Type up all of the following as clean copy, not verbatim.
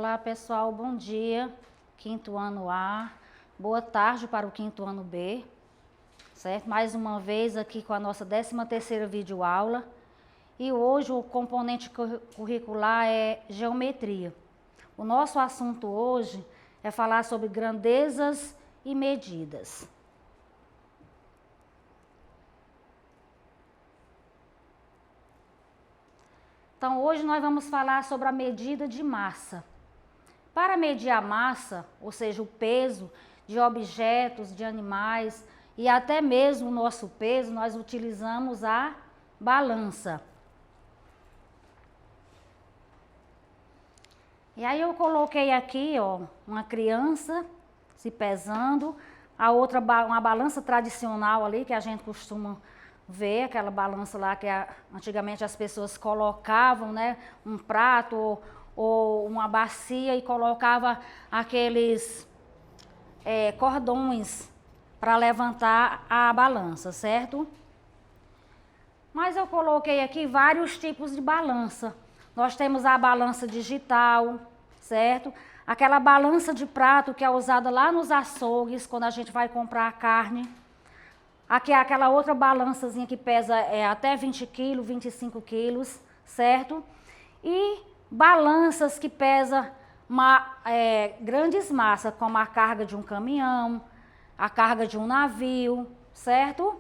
Olá pessoal, bom dia, quinto ano A, boa tarde para o quinto ano B, certo? Mais uma vez aqui com a nossa 13ª videoaula e hoje o componente curricular é geometria. O nosso assunto hoje é falar sobre grandezas e medidas. Então hoje nós vamos falar sobre a medida de massa. Para medir a massa, ou seja, o peso de objetos, de animais e até mesmo o nosso peso, nós utilizamos a balança. E aí eu coloquei aqui, ó, uma criança se pesando, a outra uma balança tradicional ali que a gente costuma ver, aquela balança lá que antigamente as pessoas colocavam, né, um prato ou uma bacia e colocava aqueles cordões para levantar a balança, certo? Mas eu coloquei aqui vários tipos de balança. Nós temos a balança digital, certo? Aquela balança de prato que é usada lá nos açougues, quando a gente vai comprar a carne. Aqui é aquela outra balançazinha que pesa até 20 quilos, 25 quilos, certo? E balanças que pesam grandes massas, como a carga de um caminhão, a carga de um navio, certo?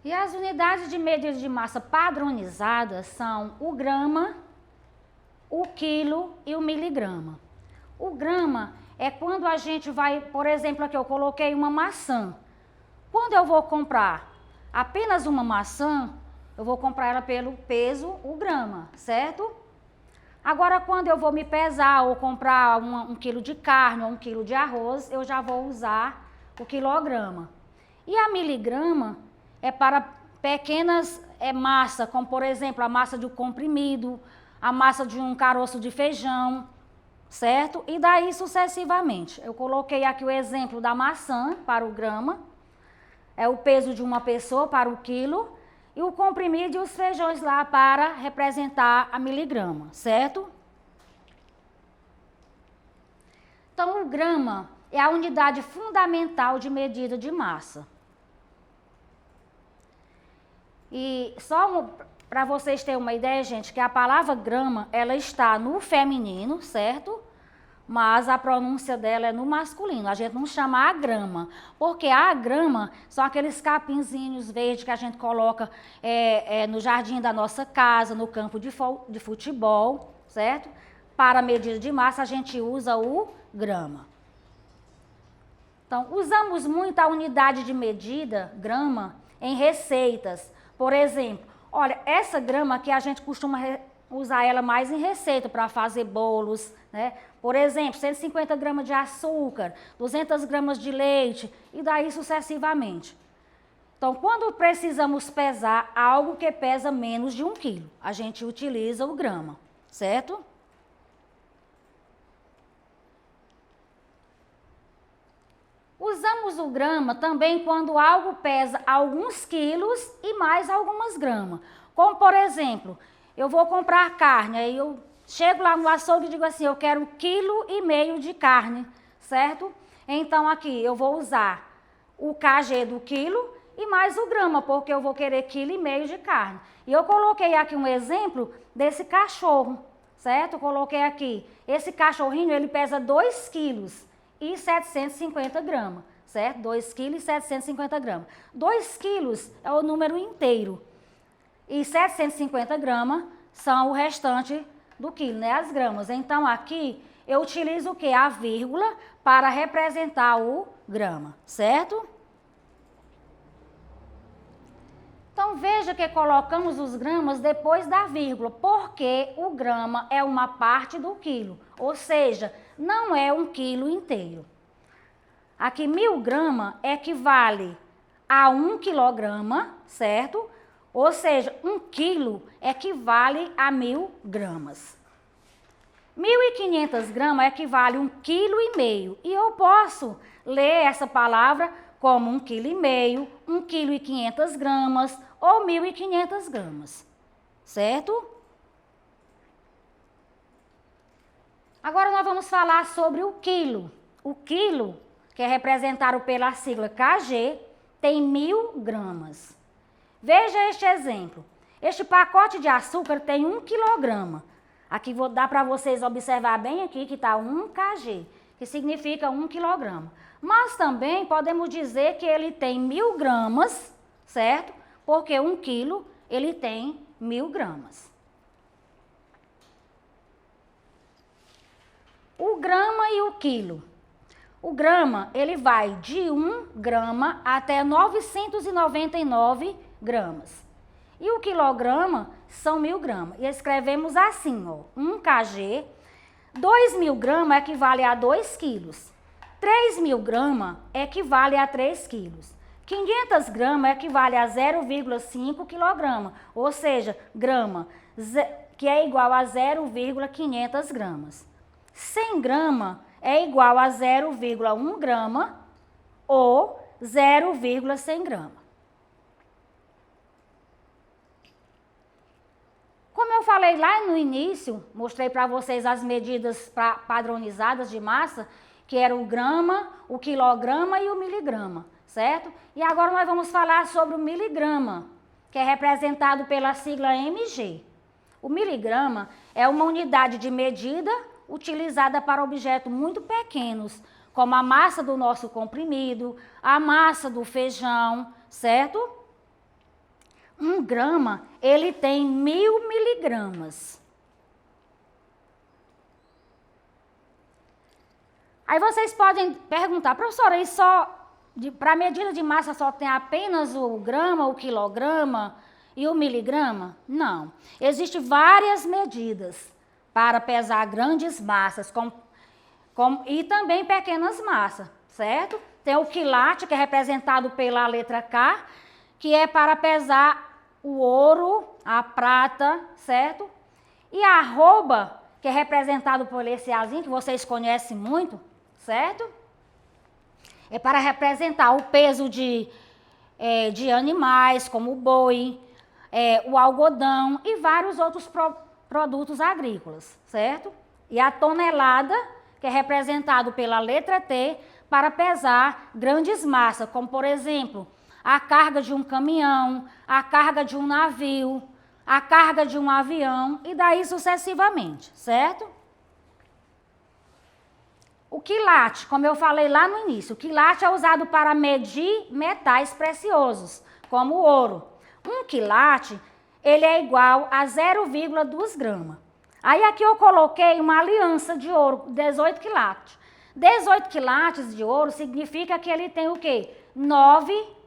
E as unidades de medida de massa padronizadas são o grama, o quilo e o miligrama. O grama é quando a gente vai, por exemplo, aqui eu coloquei uma maçã. Quando eu vou comprar apenas uma maçã, eu vou comprar ela pelo peso, o grama, certo? Agora, quando eu vou me pesar ou comprar um quilo de carne ou um quilo de arroz, eu já vou usar o quilograma. E a miligrama é para pequenas massas, como por exemplo a massa de um comprimido, a massa de um caroço de feijão, certo? E daí sucessivamente. Eu coloquei aqui o exemplo da maçã para o grama, é o peso de uma pessoa para o quilo, e o comprimido e os feijões lá para representar a miligrama, certo? Então o grama é a unidade fundamental de medida de massa. E só para vocês terem uma ideia, gente, que a palavra grama, ela está no feminino, certo? Mas a pronúncia dela é no masculino. A gente não chama a grama, porque a grama são aqueles capinzinhos verdes que a gente coloca no jardim da nossa casa, no campo de futebol, certo? Para medida de massa, a gente usa o grama. Então, usamos muito a unidade de medida, grama, em receitas. Por exemplo, olha, essa grama aqui a gente costuma usar ela mais em receita para fazer bolos, né? Por exemplo, 150 gramas de açúcar, 200 gramas de leite e daí sucessivamente. Então, quando precisamos pesar algo que pesa menos de 1 quilo, a gente utiliza o grama, certo? Usamos o grama também quando algo pesa alguns quilos e mais algumas gramas. Como, por exemplo, eu vou comprar carne, aí eu chego lá no açougue e digo assim, eu quero 1,5 kg de carne, certo? Então, aqui eu vou usar o kg do quilo e mais o grama, porque eu vou querer 1,5 kg de carne. E eu coloquei aqui um exemplo desse cachorro, certo? Eu coloquei aqui, esse cachorrinho, ele pesa 2 quilos. E 750 gramas, certo? 2 quilos e 750 gramas. 2 quilos é o número inteiro. E 750 gramas são o restante do quilo, né? As gramas. Então, aqui, eu utilizo o quê? A vírgula para representar o grama, certo? Então, veja que colocamos os gramas depois da vírgula, porque o grama é uma parte do quilo, ou seja, não é 1 quilo inteiro. Aqui, 1000 gramas equivale a 1 quilograma, certo? Ou seja, 1 quilo equivale a 1000 gramas. 1.500 gramas equivale a 1,5 kg. E eu posso ler essa palavra como 1,5 kg, 1,5 kg ou 1.500 gramas. Certo? Agora nós vamos falar sobre o quilo. O quilo, que é representado pela sigla KG, tem 1.000 gramas. Veja este exemplo. Este pacote de açúcar tem 1 quilograma. Aqui vou dar para vocês observar bem aqui que está 1 kg, que significa 1 quilograma. Mas também podemos dizer que ele tem 1.000 gramas, certo? Porque 1 quilo, ele tem 1.000 gramas. O grama e o quilo. O grama, ele vai de 1 grama até 999 gramas. E o quilograma são 1.000 gramas. E escrevemos assim, ó, 1 kg, 2.000 gramas equivale a 2 quilos. 3.000 gramas equivale a 3 quilos. 500 gramas equivale a 0,5 quilograma, ou seja, grama, que é igual a 0,500 gramas. 100 gramas é igual a 0,1 grama ou 0,100 gramas. Como eu falei lá no início, mostrei para vocês as medidas padronizadas de massa, que era o grama, o quilograma e o miligrama, certo? E agora nós vamos falar sobre o miligrama, que é representado pela sigla mg. O miligrama é uma unidade de medida utilizada para objetos muito pequenos, como a massa do nosso comprimido, a massa do feijão, certo? 1 grama, ele tem 1.000 miligramas. Aí vocês podem perguntar, professora, e para medida de massa só tem apenas o grama, o quilograma e o miligrama? Não. Existem várias medidas para pesar grandes massas e também pequenas massas, certo? Tem o quilate, que é representado pela letra K, que é para pesar o ouro, a prata, certo? E a arroba, que é representado por esse azinho, que vocês conhecem muito, certo? É para representar o peso de animais, como o boi, o algodão e vários outros produtos agrícolas, certo? E a tonelada, que é representado pela letra T, para pesar grandes massas, como por exemplo, a carga de um caminhão, a carga de um navio, a carga de um avião e daí sucessivamente, certo? O quilate, como eu falei lá no início, o quilate é usado para medir metais preciosos, como o ouro. 1 quilate, ele é igual a 0,2 gramas. Aí aqui eu coloquei uma aliança de ouro, 18 quilates. 18 quilates de ouro significa que ele tem o quê? 9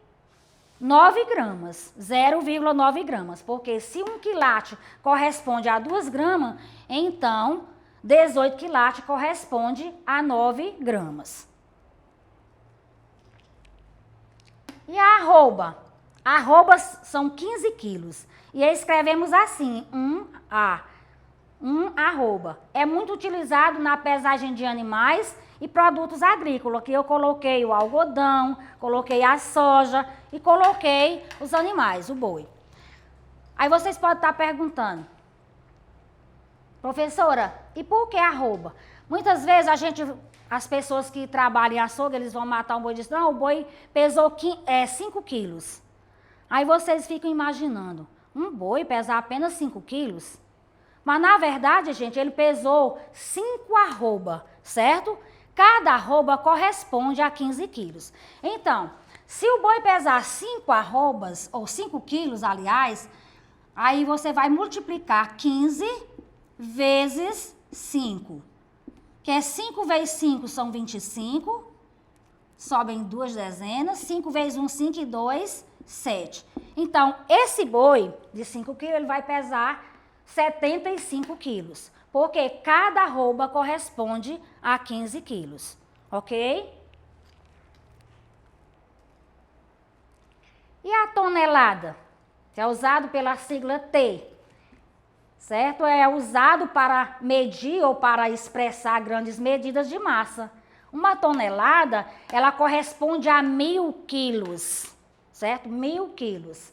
gramas, 0,9 gramas, porque se 1 quilate corresponde a 2 gramas, então 18 quilates corresponde a 9 gramas. E a arroba? Arrobas são 15 quilos. E escrevemos assim, 1 arroba. É muito utilizado na pesagem de animais e produtos agrícolas. Aqui eu coloquei o algodão, coloquei a soja e coloquei os animais, o boi. Aí vocês podem estar perguntando, professora, e por que arroba? Muitas vezes as pessoas que trabalham em açougue, eles vão matar um boi e dizem, não, o boi pesou 5 quilos. Aí vocês ficam imaginando, um boi pesar apenas 5 quilos? Mas na verdade, gente, ele pesou 5 arroba, certo? Cada arroba corresponde a 15 quilos. Então, se o boi pesar 5 arrobas, ou 5 quilos, aliás, aí você vai multiplicar 15 vezes 5. Que é 5 vezes 5 são 25. Sobem 2 dezenas. 5 vezes 1, 5 e 2, 7. Então, esse boi de 5 quilos, ele vai pesar 75 quilos. Porque cada arroba corresponde a 15 quilos. Ok? E a tonelada, que é usado pela sigla T, certo? É usado para medir ou para expressar grandes medidas de massa. Uma tonelada, ela corresponde a 1.000 quilos, certo? 1.000 quilos.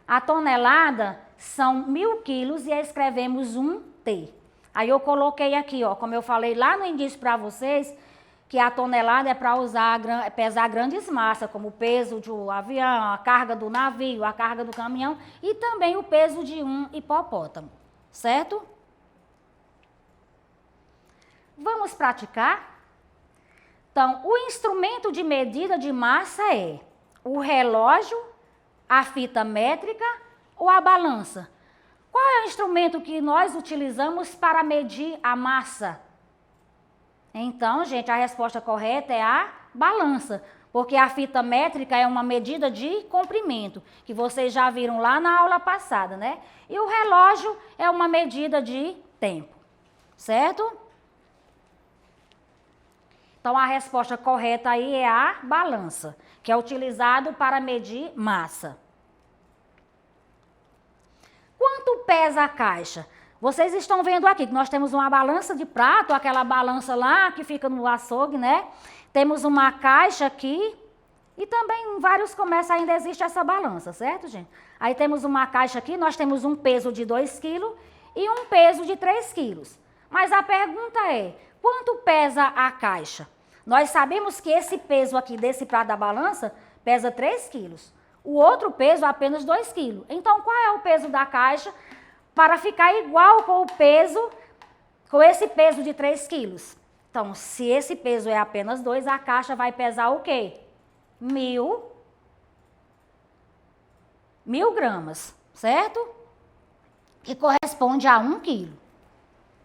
A tonelada são 1.000 quilos e escrevemos um T. Aí eu coloquei aqui, ó, como eu falei lá no início para vocês, que a tonelada é para pesar grandes massas, como o peso do avião, a carga do navio, a carga do caminhão e também o peso de um hipopótamo, certo? Vamos praticar? Então, o instrumento de medida de massa é o relógio, a fita métrica ou a balança. Qual é o instrumento que nós utilizamos para medir a massa? Então, gente, a resposta correta é a balança, porque a fita métrica é uma medida de comprimento, que vocês já viram lá na aula passada, né? E o relógio é uma medida de tempo, certo? Então, a resposta correta aí é a balança, que é utilizado para medir massa. Quanto pesa a caixa? Vocês estão vendo aqui que nós temos uma balança de prato, aquela balança lá que fica no açougue, né? Temos uma caixa aqui e também em vários comércios ainda existe essa balança, certo, gente? Aí temos uma caixa aqui, nós temos um peso de 2 kg e um peso de 3 kg. Mas a pergunta é, quanto pesa a caixa? Nós sabemos que esse peso aqui desse prato da balança pesa 3 kg. O outro peso é apenas 2 kg. Então, qual é o peso da caixa para ficar igual com esse peso de 3 quilos? Então, se esse peso é apenas 2, a caixa vai pesar o quê? 1.000 gramas, certo? Que corresponde a 1 quilo.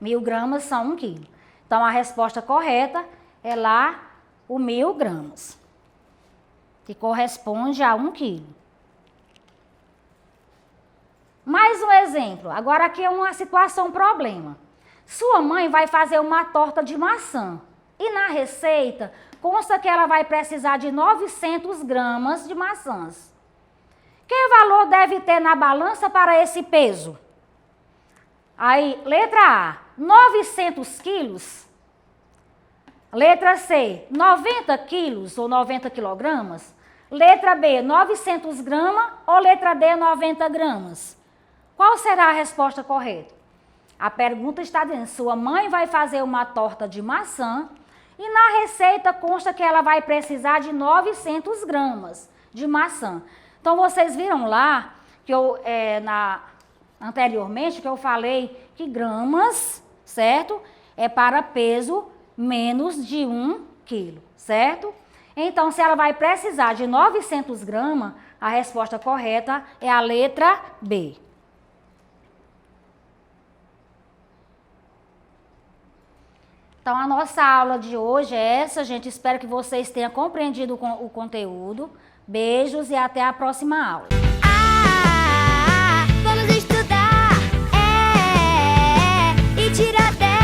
1.000 gramas são 1 quilo. Então, a resposta correta é lá o 1.000 gramas, que corresponde a 1 quilo. Mais um exemplo. Agora aqui é uma situação problema. Sua mãe vai fazer uma torta de maçã e na receita consta que ela vai precisar de 900 gramas de maçãs. Que valor deve ter na balança para esse peso? Aí, letra A, 900 quilos. Letra C, 90 quilos ou 90 quilogramas. Letra B, 900 gramas ou letra D, 90 gramas. Qual será a resposta correta? A pergunta está dizendo, sua mãe vai fazer uma torta de maçã e na receita consta que ela vai precisar de 900 gramas de maçã. Então, vocês viram lá, que anteriormente, que eu falei que gramas, certo? É para peso menos de 1 quilo, certo? Então, se ela vai precisar de 900 gramas, a resposta correta é a letra B. Então, a nossa aula de hoje é essa, gente. Espero que vocês tenham compreendido o conteúdo. Beijos e até a próxima aula. Vamos estudar, e tirar 10.